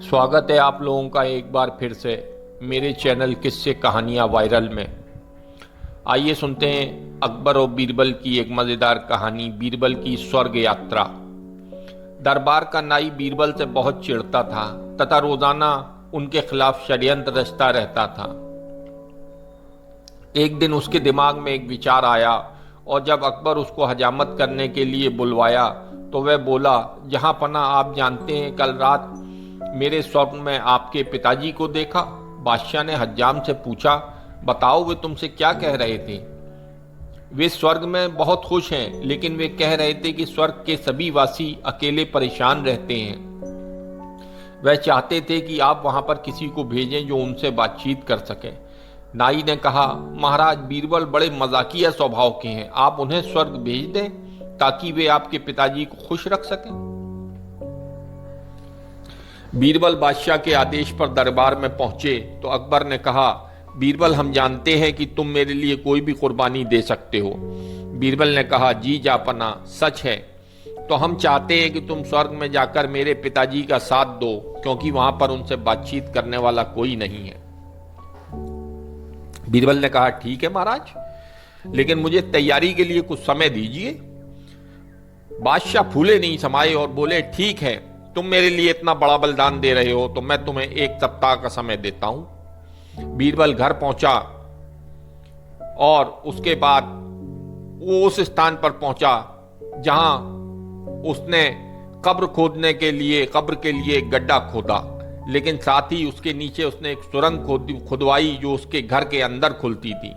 स्वागत है आप लोगों का एक बार फिर से मेरे चैनल किस्से कहानियां वायरल में। आइए सुनते हैं अकबर और बीरबल की एक मज़ेदार कहानी, बीरबल की स्वर्ग यात्रा। दरबार का नाई बीरबल से बहुत चिढ़ता था तथा रोजाना उनके खिलाफ षड्यंत्र रचता रहता था। एक दिन उसके दिमाग में एक विचार आया और जब अकबर उसको हजामत करने के लिए बुलवाया तो वह बोला, जहां पना आप जानते हैं कल रात मेरे स्वप्न में आपके पिताजी को देखा। बादशाह ने हज्जाम से पूछा, बताओ वे तुमसे क्या कह रहे थे। वे स्वर्ग में बहुत खुश हैं, लेकिन वे कह रहे थे कि स्वर्ग के सभी वासी अकेले परेशान रहते हैं। वह चाहते थे कि आप वहां पर किसी को भेजें जो उनसे बातचीत कर सके। नाई ने कहा, महाराज बीरबल बड़े मजाकिया स्वभाव के हैं, आप उन्हें स्वर्ग भेज दें ताकि वे आपके पिताजी को खुश रख सकें। बीरबल बादशाह के आदेश पर दरबार में पहुंचे तो अकबर ने कहा, बीरबल हम जानते हैं कि तुम मेरे लिए कोई भी कुर्बानी दे सकते हो। बीरबल ने कहा, जी जापना सच है, तो हम चाहते हैं कि तुम स्वर्ग में जाकर मेरे पिताजी का साथ दो, क्योंकि वहां पर उनसे बातचीत करने वाला कोई नहीं है। बीरबल ने कहा, ठीक है महाराज, लेकिन मुझे तैयारी के लिए कुछ समय दीजिए। बादशाह फूले नहीं समाये और बोले, ठीक है, तुम मेरे लिए इतना बड़ा बलिदान दे रहे हो तो मैं तुम्हें 1 सप्ताह का समय देता हूं। बीरबल घर पहुंचा और उसके बाद वो उस स्थान पर पहुंचा जहां उसने कब्र के लिए एक गड्ढा खोदा, लेकिन साथ ही उसके नीचे उसने एक सुरंग खुदवाई जो उसके घर के अंदर खुलती थी।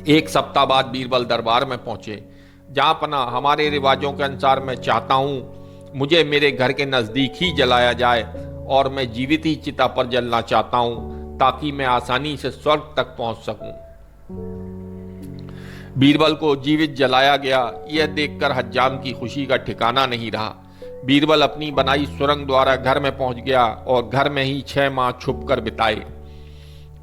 1 सप्ताह बाद बीरबल दरबार में पहुंचे। जहां पना हमारे रिवाजों के अनुसार मैं चाहता हूं मुझे मेरे घर के नजदीक ही जलाया जाए और मैं जीवित ही चिता पर जलना चाहता हूं ताकि मैं आसानी से स्वर्ग तक पहुंच सकूं। बीरबल को जीवित जलाया गया। यह देखकर हज्जाम की खुशी का ठिकाना नहीं रहा। बीरबल अपनी बनाई सुरंग द्वारा घर में पहुंच गया और घर में ही 6 माह छुपकर बिताए।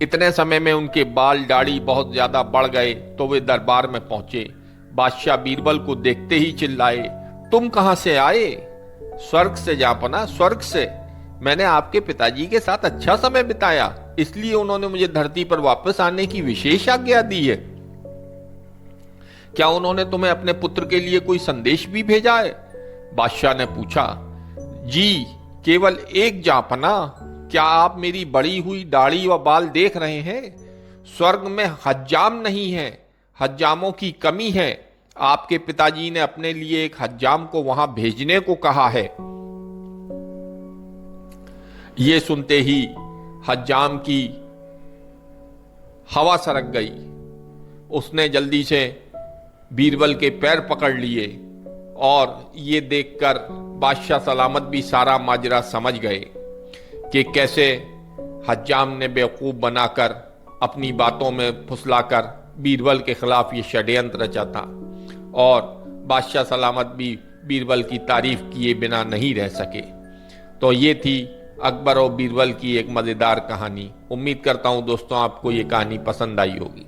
इतने समय में उनके बाल दाढ़ी बहुत ज्यादा बढ़ गए तो वे दरबार में पहुंचे। बादशाह बीरबल को देखते ही चिल्लाए, तुम कहां से आए? स्वर्ग से जापना, स्वर्ग से। मैंने आपके पिताजी के साथ अच्छा समय बिताया, इसलिए उन्होंने मुझे धरती पर वापस आने की विशेष आज्ञा दी है। क्या उन्होंने तुम्हें अपने पुत्र के लिए कोई संदेश भी भेजा है? बादशाह ने पूछा। जी, केवल एक जापना। क्या आप मेरी बढ़ी हुई दाढ़ी व बाल देख रहे हैं? स्वर्ग में हज्जाम नहीं है, हज्जामों की कमी है। आपके पिताजी ने अपने लिए एक हज्जाम को वहां भेजने को कहा है। यह सुनते ही हज्जाम की हवा सरक गई। उसने जल्दी से बीरबल के पैर पकड़ लिए और ये देखकर बादशाह सलामत भी सारा माजरा समझ गए कि कैसे हज्जाम ने बेवकूफ बनाकर अपनी बातों में फुसलाकर बीरबल के खिलाफ ये षड्यंत्र रचा था। और बादशाह सलामत भी बीरबल की तारीफ किए बिना नहीं रह सके। तो ये थी अकबर और बीरबल की एक मजेदार कहानी। उम्मीद करता हूं दोस्तों आपको ये कहानी पसंद आई होगी।